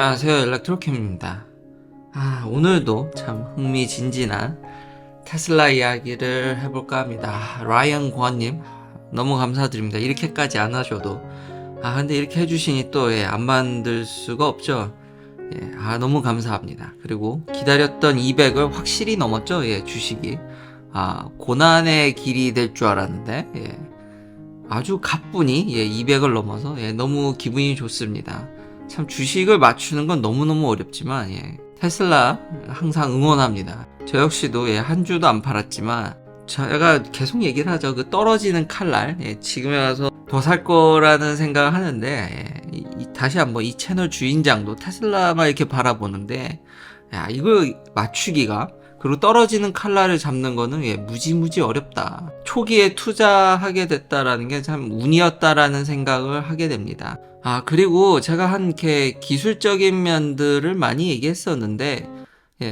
안녕하세요. 일렉트로캠입니다. 오늘도 참 흥미진진한 테슬라 이야기를 해볼까 합니다. 라이언 권님 너무 감사드립니다. 이렇게까지 안 하셔도 근데 이렇게 해주시니 또 안 만들 수가 없죠. 너무 감사합니다. 그리고 기다렸던 200을 확실히 넘었죠. 주식이 고난의 길이 될 줄 알았는데 아주 가뿐히 200을 넘어서 너무 기분이 좋습니다. 참 주식을 맞추는 건 너무너무 어렵지만 테슬라 항상 응원합니다. 저 역시도 한 주도 안 팔았지만 제가 계속 얘기를 하죠. 그 떨어지는 칼날 지금에 와서 더 살 거라는 생각을 하는데 다시 한번 이 채널 주인장도 테슬라만 이렇게 바라보는데 이걸 맞추기가 그리고 떨어지는 칼날을 잡는 거는 무지무지 어렵다. 초기에 투자하게 됐다라는 게 참 운이었다라는 생각을 하게 됩니다. 그리고 제가 이렇게 기술적인 면들을 많이 얘기했었는데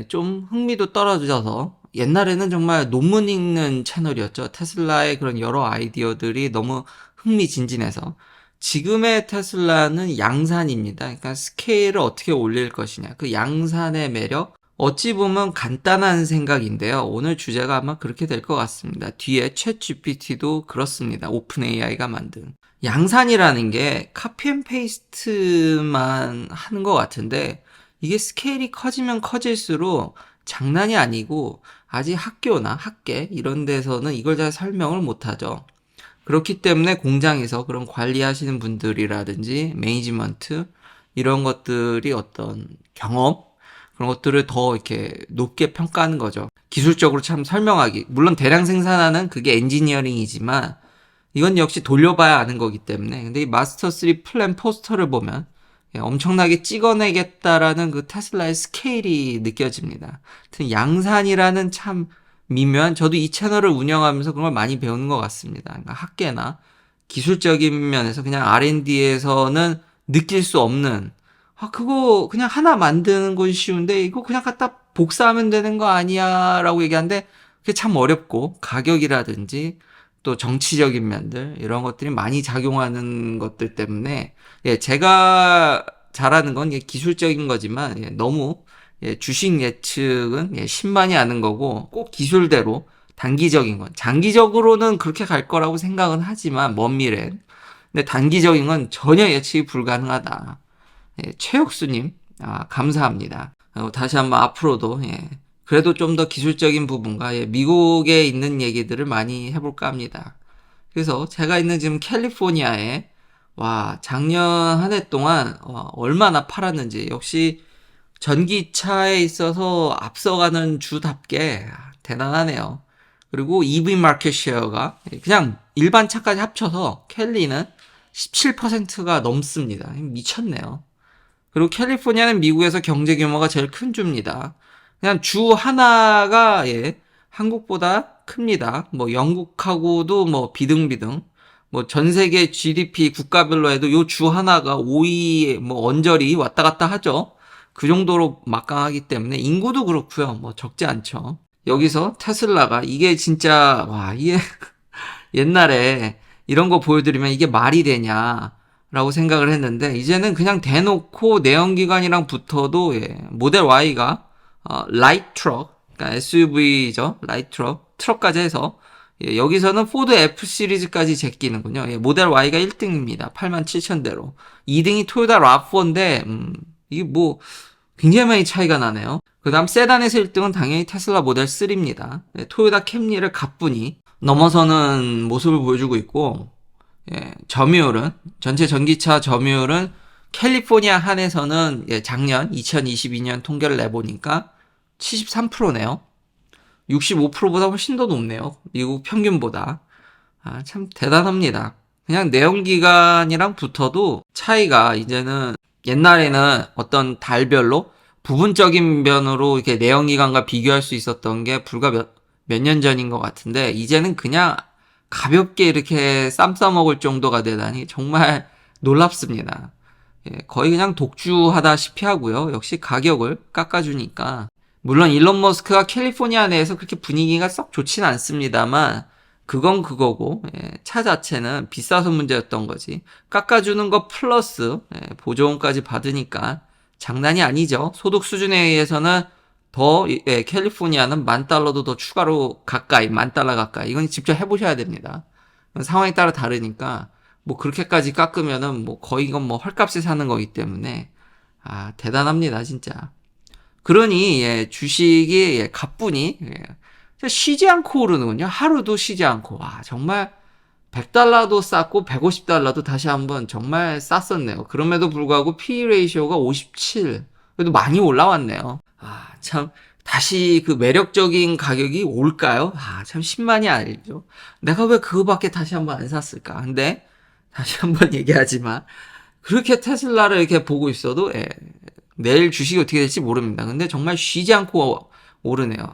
좀 흥미도 떨어져서 옛날에는 정말 논문 읽는 채널이었죠. 테슬라의 그런 여러 아이디어들이 너무 흥미진진해서 지금의 테슬라는 양산입니다. 그러니까 스케일을 어떻게 올릴 것이냐. 그 양산의 매력 어찌 보면 간단한 생각인데요. 오늘 주제가 아마 그렇게 될 것 같습니다. 뒤에 챗 GPT도 그렇습니다. 오픈 AI가 만든. 양산이라는 게 카피 앤 페이스트만 하는 것 같은데 이게 스케일이 커지면 커질수록 장난이 아니고 아직 학교나 학계 이런 데서는 이걸 잘 설명을 못하죠. 그렇기 때문에 공장에서 그런 관리하시는 분들이라든지 매니지먼트 이런 것들이 어떤 경험 그런 것들을 더 이렇게 높게 평가하는 거죠. 기술적으로 참 설명하기. 물론 대량 생산하는 그게 엔지니어링이지만 이건 역시 돌려봐야 아는 거기 때문에. 근데 이 마스터 3 플랜 포스터를 보면 엄청나게 찍어내겠다라는 그 테슬라의 스케일이 느껴집니다. 하여튼 양산이라는 참 미묘한, 저도 이 채널을 운영하면서 그런 걸 많이 배우는 것 같습니다. 그러니까 학계나 기술적인 면에서 그냥 R&D에서는 느낄 수 없는 그거 그냥 하나 만드는 건 쉬운데 이거 그냥 갖다 복사하면 되는 거 아니야 라고 얘기하는데 그게 참 어렵고 가격이라든지 또 정치적인 면들 이런 것들이 많이 작용하는 것들 때문에 제가 잘하는 건 기술적인 거지만 너무 주식 예측은 신만이 아는 거고 꼭 기술대로 단기적인 건 장기적으로는 그렇게 갈 거라고 생각은 하지만 먼 미래는 근데 단기적인 건 전혀 예측이 불가능하다. 최혁수님, 감사합니다. 다시 한번 앞으로도, 그래도 좀 더 기술적인 부분과, 미국에 있는 얘기들을 많이 해볼까 합니다. 그래서 제가 있는 지금 캘리포니아에, 작년 한 해 동안, 얼마나 팔았는지, 역시 전기차에 있어서 앞서가는 주답게 대단하네요. 그리고 EV 마켓 쉐어가 그냥 일반 차까지 합쳐서 캘리는 17%가 넘습니다. 미쳤네요. 그리고 캘리포니아는 미국에서 경제 규모가 제일 큰 주입니다. 그냥 주 하나가 한국보다 큽니다. 뭐 영국하고도 뭐 비등비등. 뭐 전 세계 GDP 국가별로 해도 요 주 하나가 5위 뭐 언저리 왔다 갔다 하죠. 그 정도로 막강하기 때문에 인구도 그렇고요. 뭐 적지 않죠. 여기서 테슬라가 이게 진짜 이게 옛날에 이런 거 보여드리면 이게 말이 되냐 라고 생각을 했는데 이제는 그냥 대놓고 내연기관이랑 붙어도 모델 Y가 라이트 트럭 그러니까 SUV죠. 라이트 트럭까지 해서 여기서는 포드 F 시리즈까지 제끼는군요. 모델 Y가 1등입니다. 87,000대로 2등이 토요타 RAV4인데 이게 뭐 굉장히 많이 차이가 나네요. 그 다음 세단에서 1등은 당연히 테슬라 모델 3입니다. 토요타 캠리를 가뿐히 넘어서는 모습을 보여주고 있고 점유율은 전체 전기차 점유율은 캘리포니아 한에서는 작년 2022년 통계를 내보니까 73%네요. 65%보다 훨씬 더 높네요. 미국 평균보다. 참 대단합니다. 그냥 내연기관이랑 붙어도 차이가 이제는 옛날에는 어떤 달별로 부분적인 면으로 이렇게 내연기관과 비교할 수 있었던 게 불과 몇 년 전인 것 같은데 이제는 그냥 가볍게 이렇게 쌈 싸먹을 정도가 되다니 정말 놀랍습니다. 거의 그냥 독주하다시피 하고요. 역시 가격을 깎아주니까. 물론 일론 머스크가 캘리포니아 내에서 그렇게 분위기가 썩 좋진 않습니다만 그건 그거고 차 자체는 비싸서 문제였던 거지. 깎아주는 거 플러스 보조금까지 받으니까 장난이 아니죠. 소득 수준에 의해서는 더 캘리포니아는 $10,000도 더 추가로 가까이 $10,000 가까이 이건 직접 해보셔야 됩니다. 상황에 따라 다르니까 뭐 그렇게까지 깎으면은 뭐 거의 이건 뭐 헐값에 사는 거기 때문에 대단합니다 진짜. 그러니 주식이 가뿐히 쉬지 않고 오르는군요. 하루도 쉬지 않고. 와 정말 $100도 쌌고 $150도 다시 한번 정말 쌌었네요. 그럼에도 불구하고 P/E 레이시오가 57. 그래도 많이 올라왔네요. 참 다시 그 매력적인 가격이 올까요? 참 신만이 아니죠. 내가 왜 그거밖에 다시 한번 안 샀을까? 근데 다시 한번 얘기하지만 그렇게 테슬라를 이렇게 보고 있어도 내일 주식이 어떻게 될지 모릅니다. 근데 정말 쉬지 않고 오르네요.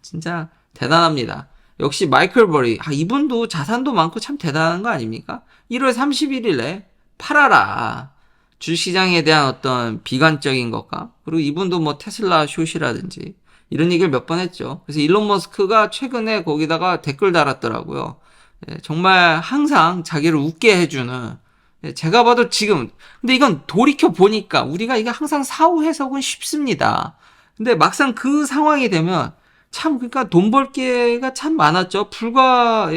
진짜 대단합니다. 역시 마이클 버리, 이분도 자산도 많고 참 대단한 거 아닙니까? 1월 31일에 팔아라. 주식시장에 대한 어떤 비관적인 것과, 그리고 이분도 뭐 테슬라 숏이라든지, 이런 얘기를 몇 번 했죠. 그래서 일론 머스크가 최근에 거기다가 댓글 달았더라고요. 정말 항상 자기를 웃게 해주는, 제가 봐도 지금, 근데 이건 돌이켜 보니까 우리가 이게 항상 사후 해석은 쉽습니다. 근데 막상 그 상황이 되면 참 그러니까 돈 벌 기회가 참 많았죠. 불과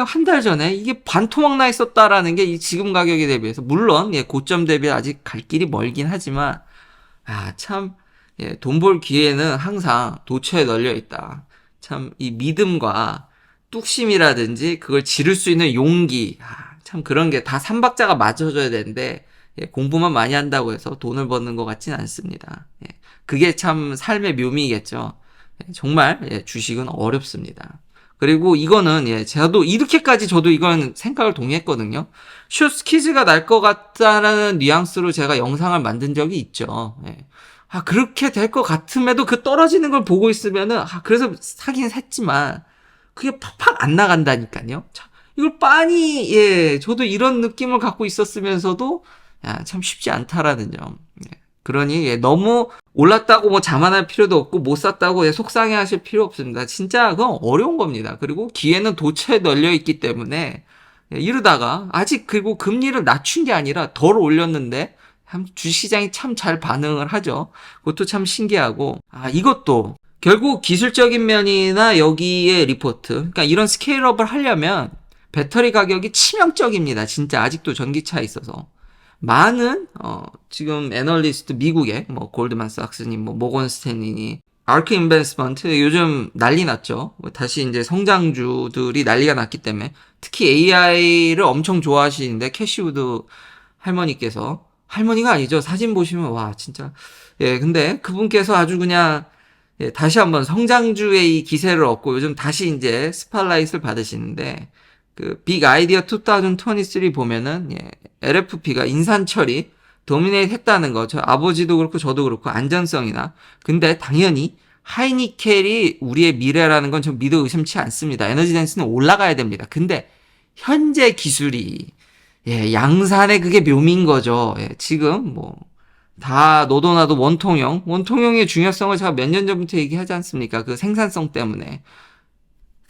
한 달 전에 이게 반토막 나 있었다라는 게 이 지금 가격에 대비해서 물론 고점 대비 아직 갈 길이 멀긴 하지만 참 돈 벌 기회는 항상 도처에 널려 있다. 참 이 믿음과 뚝심이라든지 그걸 지를 수 있는 용기 참 그런 게 다 삼박자가 맞춰져야 되는데 공부만 많이 한다고 해서 돈을 버는 것 같진 않습니다. 그게 참 삶의 묘미겠죠. 정말 주식은 어렵습니다. 그리고 이거는 저도 이렇게까지 저도 이건 생각을 동의했거든요. 숏스퀴즈가 날 것 같다는 뉘앙스로 제가 영상을 만든 적이 있죠. 그렇게 될 것 같음에도 그 떨어지는 걸 보고 있으면은 그래서 사긴 샀지만 그게 팍팍 안 나간다니까요. 이걸 빤히 저도 이런 느낌을 갖고 있었으면서도 참 쉽지 않다라는 점. 그러니 너무 올랐다고 뭐 자만할 필요도 없고 못 샀다고 속상해 하실 필요 없습니다. 진짜 그건 어려운 겁니다. 그리고 기회는 도처에 널려 있기 때문에 이러다가 아직 그리고 금리를 낮춘 게 아니라 덜 올렸는데 주식시장이 참 잘 반응을 하죠. 그것도 참 신기하고 이것도 결국 기술적인 면이나 여기에 리포트 그러니까 이런 스케일업을 하려면 배터리 가격이 치명적입니다. 진짜 아직도 전기차에 있어서 많은 지금 애널리스트 미국의 뭐 골드만삭스니 뭐 모건 스탠리니 아크 인베스먼트 요즘 난리 났죠. 다시 이제 성장주들이 난리가 났기 때문에 특히 AI를 엄청 좋아하시는데 캐시우드 할머니가 아니죠. 사진 보시면 와 진짜 근데 그분께서 아주 그냥 다시 한번 성장주의 이 기세를 얻고 요즘 다시 이제 스팟라이트를 받으시는데 그 빅 아이디어 2023 보면은 LFP가 인산 처리 도미네이트 했다는 거. 저 아버지도 그렇고 저도 그렇고 안전성이나 근데 당연히 하이니켈이 우리의 미래라는 건 좀 믿어 의심치 않습니다. 에너지 덴스는 올라가야 됩니다. 근데 현재 기술이 양산의 그게 묘미인 거죠. 지금 뭐 다 너도 나도 원통형의 중요성을 제가 몇 년 전부터 얘기하지 않습니까? 그 생산성 때문에.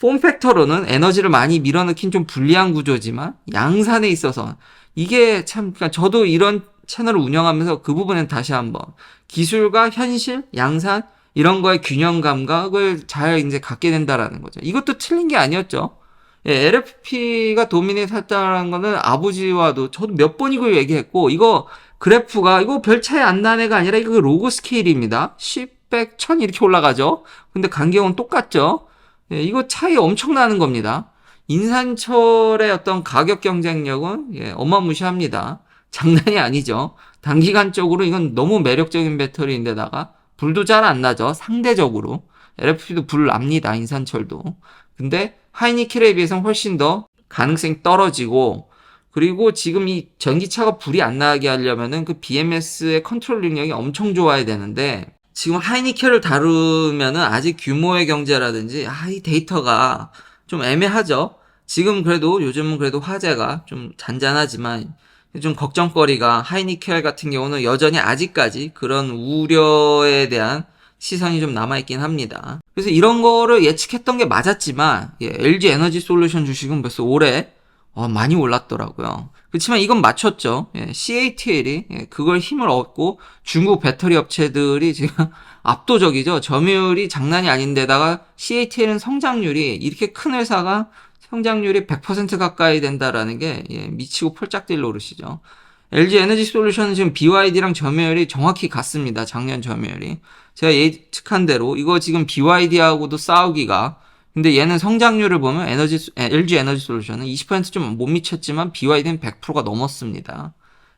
폼팩터로는 에너지를 많이 밀어넣긴 좀 불리한 구조지만 양산에 있어서 이게 참 그러니까 저도 이런 채널을 운영하면서 그 부분은 다시 한번 기술과 현실, 양산 이런 거의 균형 감각을 잘 이제 갖게 된다라는 거죠. 이것도 틀린 게 아니었죠. LFP가 도미네이트 했다는 거는 아버지와도 저도 몇 번이고 얘기했고 이거 그래프가 이거 별 차이 안 나는 애가 아니라 이거 로그 스케일입니다. 10, 100, 1000 이렇게 올라가죠. 근데 간격은 똑같죠. 이거 차이 엄청 나는 겁니다. 인산철의 어떤 가격 경쟁력은 어마무시합니다. 장난이 아니죠. 단기간적으로 이건 너무 매력적인 배터리인데다가 불도 잘 안 나죠. 상대적으로. LFP도 불 납니다. 인산철도. 근데 하이니켈에 비해서는 훨씬 더 가능성이 떨어지고 그리고 지금 이 전기차가 불이 안 나게 하려면은 그 BMS의 컨트롤 능력이 엄청 좋아야 되는데 지금 하이니켈을 다루면은 아직 규모의 경제라든지 이 데이터가 좀 애매하죠. 지금 그래도 요즘은 그래도 화제가 좀 잔잔하지만 좀 걱정거리가 하이니켈 같은 경우는 여전히 아직까지 그런 우려에 대한 시선이 좀 남아있긴 합니다. 그래서 이런 거를 예측했던 게 맞았지만 LG 에너지 솔루션 주식은 벌써 올해 많이 올랐더라고요. 그렇지만 이건 맞췄죠. CATL이 그걸 힘을 얻고 중국 배터리 업체들이 지금 압도적이죠. 점유율이 장난이 아닌데다가 CATL은 성장률이 이렇게 큰 회사가 성장률이 100% 가까이 된다라는 게 미치고 펄짝 뛸 노릇이죠. LG 에너지 솔루션은 지금 BYD랑 점유율이 정확히 같습니다. 작년 점유율이. 제가 예측한 대로 이거 지금 BYD하고도 싸우기가 근데 얘는 성장률을 보면 LG 에너지 솔루션은 20%좀 못 미쳤지만 BYD는 100%가 넘었습니다.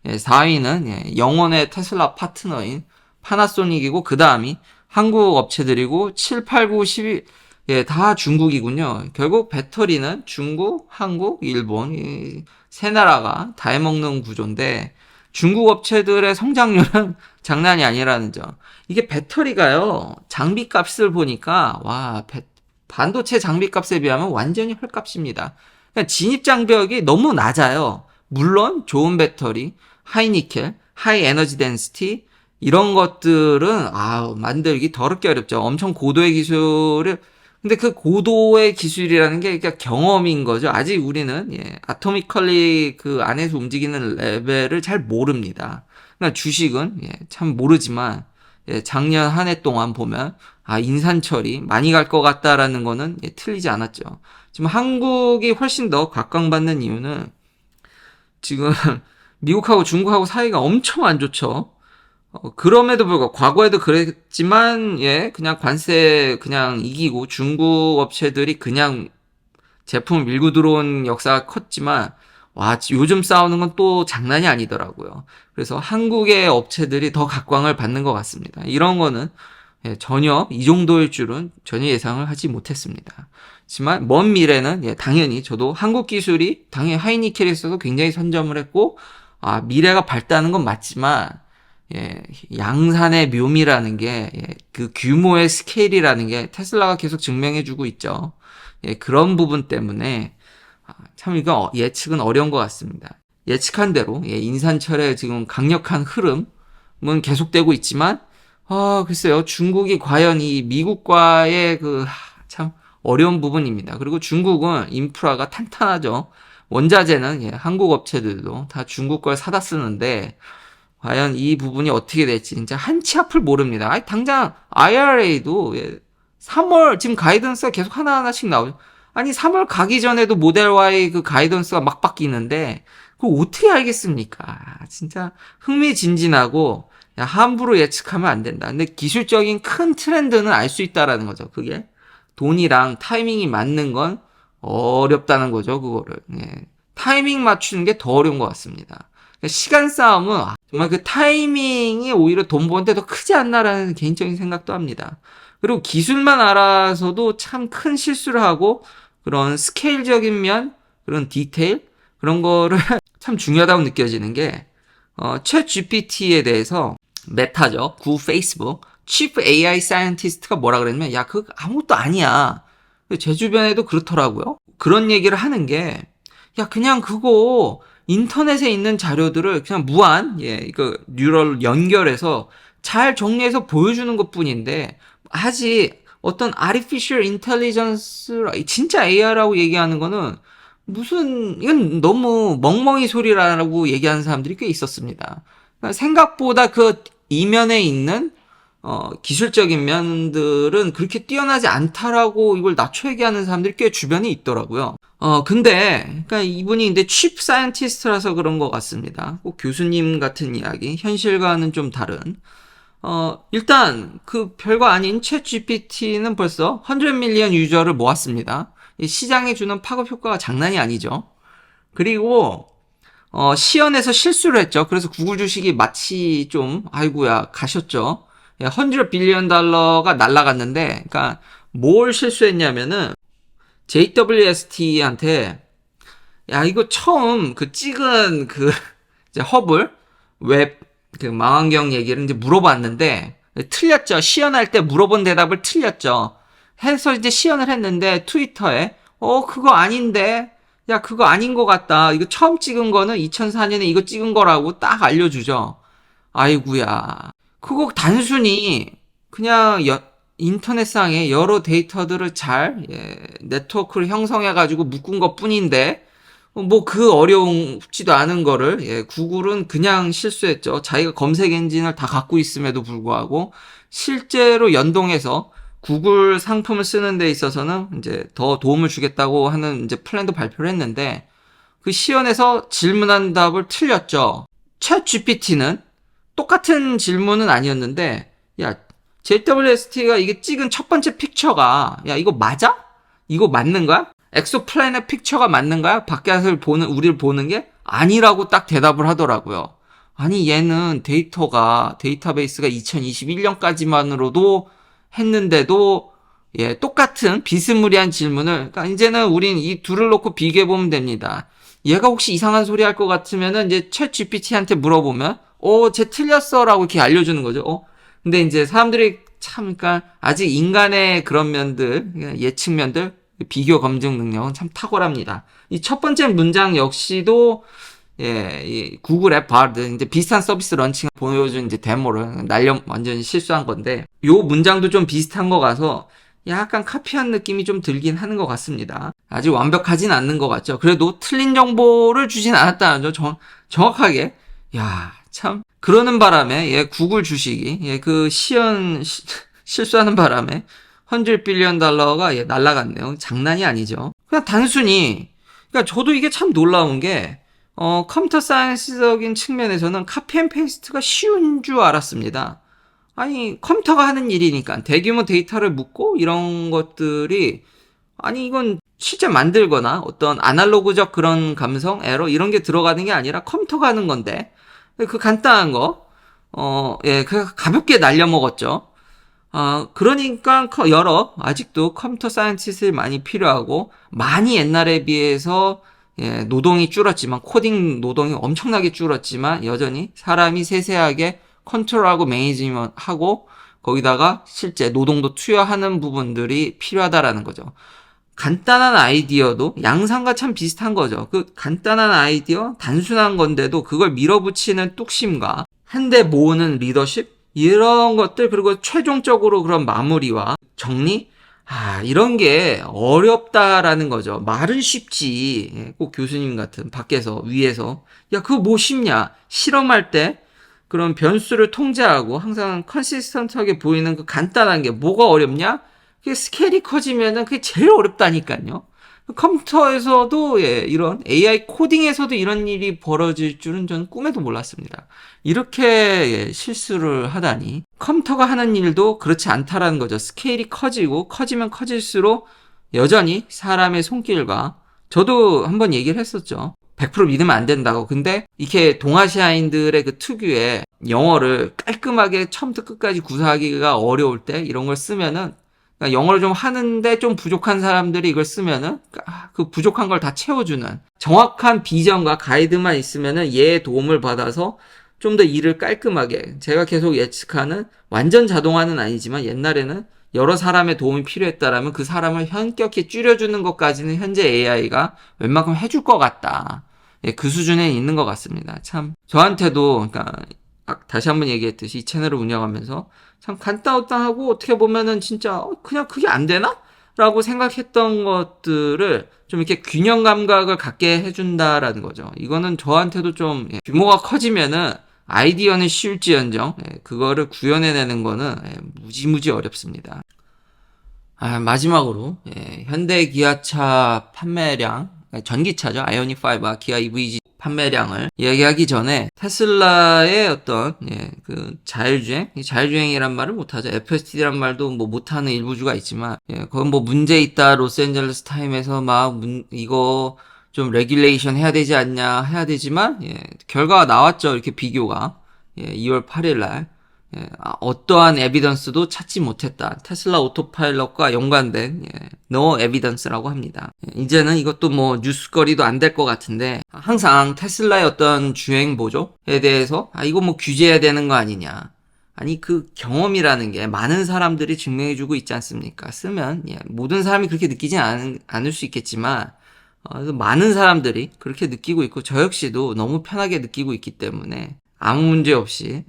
4위는 영원의 테슬라 파트너인 파나소닉이고 그 다음이 한국 업체들이고 7, 8, 9, 10위 다 중국이군요. 결국 배터리는 중국, 한국, 일본 이 세 나라가 다 해먹는 구조인데 중국 업체들의 성장률은 장난이 아니라는 점. 이게 배터리가요. 장비값을 보니까 와 반도체 장비값에 비하면 완전히 헐값입니다. 그러니까 진입 장벽이 너무 낮아요. 물론 좋은 배터리, 하이 니켈, 하이 에너지 덴시티 이런 것들은 만들기 더럽게 어렵죠. 엄청 고도의 기술을 근데 그 고도의 기술이라는 게 그러니까 경험인 거죠. 아직 우리는 아토미컬리 그 안에서 움직이는 레벨을 잘 모릅니다. 그러니까 주식은 참 모르지만 작년 한 해 동안 보면 인산철이 많이 갈 것 같다라는 거는 틀리지 않았죠. 지금 한국이 훨씬 더 각광받는 이유는 지금 미국하고 중국하고 사이가 엄청 안 좋죠. 그럼에도 불구하고 과거에도 그랬지만 그냥 관세 그냥 이기고 중국 업체들이 그냥 제품을 밀고 들어온 역사가 컸지만 와 요즘 싸우는 건 또 장난이 아니더라고요. 그래서 한국의 업체들이 더 각광을 받는 것 같습니다. 이런 거는 전혀 이 정도일 줄은 전혀 예상을 하지 못했습니다. 하지만 먼 미래는 당연히 저도 한국 기술이 당연히 하이니켈에 있어서 굉장히 선점을 했고 미래가 밝다는 건 맞지만 양산의 묘미라는 게, 그 규모의 스케일이라는 게 테슬라가 계속 증명해주고 있죠. 그런 부분 때문에, 참 이거 예측은 어려운 것 같습니다. 예측한 대로, 인산철의 지금 강력한 흐름은 계속되고 있지만, 글쎄요, 중국이 과연 이 미국과의 참 어려운 부분입니다. 그리고 중국은 인프라가 탄탄하죠. 원자재는 한국 업체들도 다 중국 걸 사다 쓰는데, 과연 이 부분이 어떻게 될지 진짜 한치 앞을 모릅니다. 당장 IRA도 3월 지금 가이던스가 계속 하나하나씩 나오죠. 아니 3월 가기 전에도 모델 Y 그 가이던스가 막 바뀌는데 그걸 어떻게 알겠습니까? 진짜 흥미진진하고 함부로 예측하면 안 된다. 근데 기술적인 큰 트렌드는 알 수 있다라는 거죠. 그게 돈이랑 타이밍이 맞는 건 어렵다는 거죠. 그거를 타이밍 맞추는 게 더 어려운 것 같습니다. 시간 싸움은 정말 그 타이밍이 오히려 돈 버는데 더 크지 않나라는 개인적인 생각도 합니다. 그리고 기술만 알아서도 참 큰 실수를 하고 그런 스케일적인 면, 그런 디테일 그런 거를 참 중요하다고 느껴지는 게 챗 GPT에 대해서 메타죠. 구 페이스북 Chief AI Scientist가 뭐라 그랬냐면 그거 아무것도 아니야. 제 주변에도 그렇더라고요. 그런 얘기를 하는 게 그냥 그거 인터넷에 있는 자료들을 그냥 무한 이거 뉴럴 연결해서 잘 정리해서 보여주는 것뿐인데 아직 어떤 artificial intelligence 진짜 AI라고 얘기하는 거는 이건 너무 멍멍이 소리라고 얘기하는 사람들이 꽤 있었습니다. 그러니까 생각보다 그 이면에 있는 기술적인 면들은 그렇게 뛰어나지 않다라고 이걸 낮춰 얘기하는 사람들이 꽤 주변에 있더라고요. 그러니까 이분이 근데 칩 사이언티스트라서 그런 것 같습니다. 꼭 교수님 같은 이야기, 현실과는 좀 다른. 일단 그 별거 아닌 챗 GPT는 벌써 100 밀리언 유저를 모았습니다. 시장에 주는 파급 효과가 장난이 아니죠. 그리고 시연에서 실수를 했죠. 그래서 구글 주식이 마치 좀 아이고야 가셨죠. 100 빌리언 달러가 날라갔는데, 그러니까 뭘 실수했냐면은 JWST한테 이거 처음 찍은 이제 허블 웹 망원경 얘기를 이제 물어봤는데 틀렸죠. 시연할 때 물어본 대답을 틀렸죠. 해서 이제 시연을 했는데 트위터에 그거 아닌데 그거 아닌 것 같다. 이거 처음 찍은 거는 2004년에 이거 찍은 거라고 딱 알려주죠. 아이구야. 그거 단순히 그냥 인터넷상에 여러 데이터들을 잘 네트워크를 형성해가지고 묶은 것 뿐인데 뭐 그 어렵지도 않은 거를 구글은 그냥 실수했죠. 자기가 검색 엔진을 다 갖고 있음에도 불구하고 실제로 연동해서 구글 상품을 쓰는 데 있어서는 이제 더 도움을 주겠다고 하는 이제 플랜도 발표를 했는데 그 시연에서 질문한 답을 틀렸죠. 챗 GPT는 똑같은 질문은 아니었는데 야 JWST가 이게 찍은 첫 번째 픽처가 야 이거 맞아? 이거 맞는 거야? 엑소플래닛 픽처가 맞는 거야? 밖에서 보는 우리를 보는 게 아니라고 딱 대답을 하더라고요. 아니 얘는 데이터베이스가 2021년까지만으로도 했는데도 똑같은 비스무리한 질문을 그러니까 이제는 우린 이 둘을 놓고 비교해 보면 됩니다. 얘가 혹시 이상한 소리 할 것 같으면은 이제 챗 GPT한테 물어보면 쟤 틀렸어라고 이렇게 알려주는 거죠. 근데 이제 사람들이 참, 그러니까 아직 인간의 그런 면들, 예측면들, 비교 검증 능력은 참 탁월합니다. 이 첫 번째 문장 역시도 이 구글 앱 바드 이제 비슷한 서비스 런칭 보여준 이제 데모를 완전히 실수한 건데 요 문장도 좀 비슷한 거 가서 약간 카피한 느낌이 좀 들긴 하는 것 같습니다. 아직 완벽하진 않는 것 같죠. 그래도 틀린 정보를 주진 않았다는 점 정확하게 참 그러는 바람에 구글 주식이 그 실수하는 바람에 100 빌리언 달러가 날라갔네요. 장난이 아니죠. 그냥 단순히 그러니까 저도 이게 참 놀라운 게 컴퓨터 사이언스적인 측면에서는 카피 앤 페이스트가 쉬운 줄 알았습니다. 아니 컴퓨터가 하는 일이니까 대규모 데이터를 묻고 이런 것들이 아니 이건 실제 만들거나 어떤 아날로그적 그런 감성, 에러 이런 게 들어가는 게 아니라 컴퓨터가 하는 건데 그 간단한 거 그 가볍게 날려먹었죠. 그러니까 아직도 컴퓨터 사이언티스트들이 많이 필요하고 많이 옛날에 비해서 노동이 줄었지만 코딩 노동이 엄청나게 줄었지만 여전히 사람이 세세하게 컨트롤하고 매니지먼트하고 거기다가 실제 노동도 투여하는 부분들이 필요하다라는 거죠. 간단한 아이디어도 양상과 참 비슷한 거죠. 그 간단한 아이디어, 단순한 건데도 그걸 밀어붙이는 뚝심과 한데 모으는 리더십 이런 것들 그리고 최종적으로 그런 마무리와 정리 이런 게 어렵다라는 거죠. 말은 쉽지. 꼭 교수님 같은 밖에서 위에서 그거 뭐 쉽냐? 실험할 때 그런 변수를 통제하고 항상 컨시스턴트하게 보이는 그 간단한 게 뭐가 어렵냐? 그게 스케일이 커지면은 그게 제일 어렵다니까요. 컴퓨터에서도 이런 AI 코딩에서도 이런 일이 벌어질 줄은 저는 꿈에도 몰랐습니다. 이렇게 실수를 하다니 컴퓨터가 하는 일도 그렇지 않다라는 거죠. 스케일이 커지고 커지면 커질수록 여전히 사람의 손길과 저도 한번 얘기를 했었죠. 100% 믿으면 안 된다고. 근데 이렇게 동아시아인들의 그 특유의 영어를 깔끔하게 처음부터 끝까지 구사하기가 어려울 때 이런 걸 쓰면은 그러니까 영어를 좀 하는데 좀 부족한 사람들이 이걸 쓰면은 그 부족한 걸 다 채워주는 정확한 비전과 가이드만 있으면은 얘의 도움을 받아서 좀 더 일을 깔끔하게 제가 계속 예측하는 완전 자동화는 아니지만 옛날에는 여러 사람의 도움이 필요했다라면 그 사람을 현격히 줄여주는 것까지는 현재 AI가 웬만큼 해줄 것 같다. 그 수준에 있는 것 같습니다. 참 저한테도 그러니까 다시 한번 얘기했듯이 이 채널을 운영하면서 참 간단하고 어떻게 보면은 진짜 그냥 그게 안 되나? 라고 생각했던 것들을 좀 이렇게 균형 감각을 갖게 해준다라는 거죠. 이거는 저한테도 좀 규모가 커지면은 아이디어는 쉬울지언정 그거를 구현해내는 거는 무지무지 어렵습니다. 마지막으로 현대 기아차 판매량 전기차죠. 아이오닉5와 기아 EVG 판매량을 이야기하기 전에 테슬라의 어떤 그 자율주행이란 말을 못하죠. FSD란 말도 뭐 못하는 일부주가 있지만 그건 뭐 문제 있다. 로스앤젤레스 타임에서 막 이거 좀 레귤레이션 해야 되지 않냐 해야 되지만 결과가 나왔죠. 이렇게 비교가 2월 8일 날 어떠한 에비던스도 찾지 못했다. 테슬라 오토파일럿과 연관된 no evidence라고 합니다. 이제는 이것도 뭐 뉴스거리도 안 될 것 같은데 항상 테슬라의 어떤 주행 보조에 대해서 이거 뭐 규제해야 되는 거 아니냐. 아니 그 경험이라는 게 많은 사람들이 증명해주고 있지 않습니까? 쓰면 모든 사람이 그렇게 느끼진 않을 수 있겠지만 많은 사람들이 그렇게 느끼고 있고 저 역시도 너무 편하게 느끼고 있기 때문에 아무 문제 없이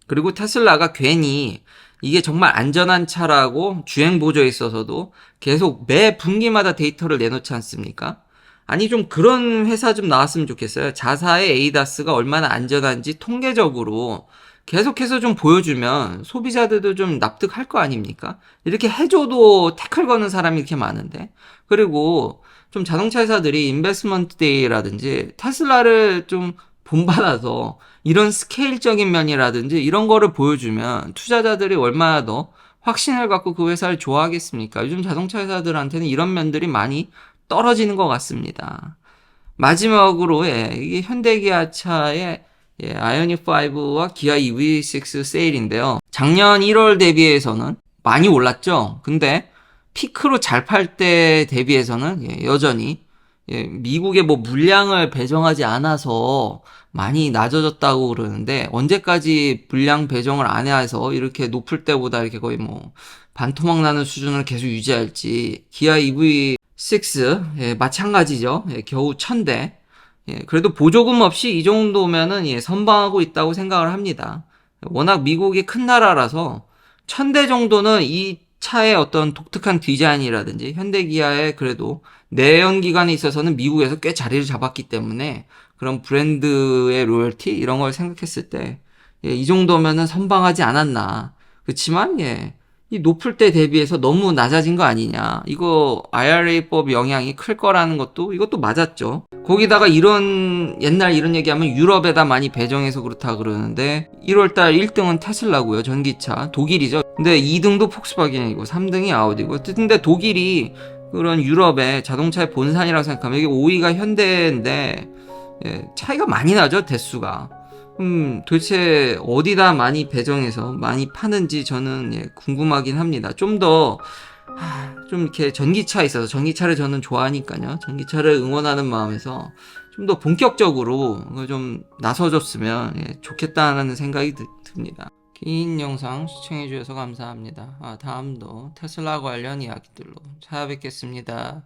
그리고 테슬라가 괜히 이게 정말 안전한 차라고 주행 보조에 있어서도 계속 매 분기마다 데이터를 내놓지 않습니까? 아니 좀 그런 회사 좀 나왔으면 좋겠어요. 자사의 에이다스가 얼마나 안전한지 통계적으로 계속해서 좀 보여주면 소비자들도 좀 납득할 거 아닙니까? 이렇게 해줘도 태클 거는 사람이 이렇게 많은데. 그리고 좀 자동차 회사들이 인베스트먼트 데이라든지 테슬라를 좀 본받아서 이런 스케일적인 면이라든지 이런 거를 보여주면 투자자들이 얼마나 더 확신을 갖고 그 회사를 좋아하겠습니까? 요즘 자동차 회사들한테는 이런 면들이 많이 떨어지는 것 같습니다. 마지막으로 이게 현대기아차의 아이오닉 5와 기아 EV6 세일인데요. 작년 1월 대비해서는 많이 올랐죠. 근데 피크로 잘 팔 때 대비해서는 여전히 미국에 뭐 물량을 배정하지 않아서 많이 낮아졌다고 그러는데 언제까지 물량 배정을 안 해서 이렇게 높을 때보다 이렇게 거의 뭐 반토막 나는 수준을 계속 유지할지. 기아 EV6 마찬가지죠. 겨우 1000대. 그래도 보조금 없이 이 정도면은 선방하고 있다고 생각을 합니다. 워낙 미국이 큰 나라라서 1000대 정도는 이 차의 어떤 독특한 디자인이라든지 현대기아의 그래도 내연기관에 있어서는 미국에서 꽤 자리를 잡았기 때문에 그런 브랜드의 로열티 이런 걸 생각했을 때 이 정도면은 선방하지 않았나. 그렇지만 이 높을 때 대비해서 너무 낮아진 거 아니냐. 이거 IRA법 영향이 클 거라는 이것도 맞았죠. 거기다가 옛날 이런 얘기하면 유럽에다 많이 배정해서 그렇다 그러는데 1월달 1등은 테슬라고요. 전기차. 독일이죠. 근데 2등도 폭스바겐이고 3등이 아우디고. 근데 독일이 그런 유럽의 자동차의 본산이라고 생각하면 이게 5위가 현대인데 차이가 많이 나죠. 대수가. 도대체 어디다 많이 배정해서 많이 파는지 저는 궁금하긴 합니다. 좀 이렇게 전기차에 있어서 전기차를 저는 좋아하니까요. 전기차를 응원하는 마음에서 좀 더 본격적으로 좀 나서줬으면 좋겠다는 생각이 듭니다. 긴 영상 시청해주셔서 감사합니다. 다음도 테슬라 관련 이야기들로 찾아뵙겠습니다.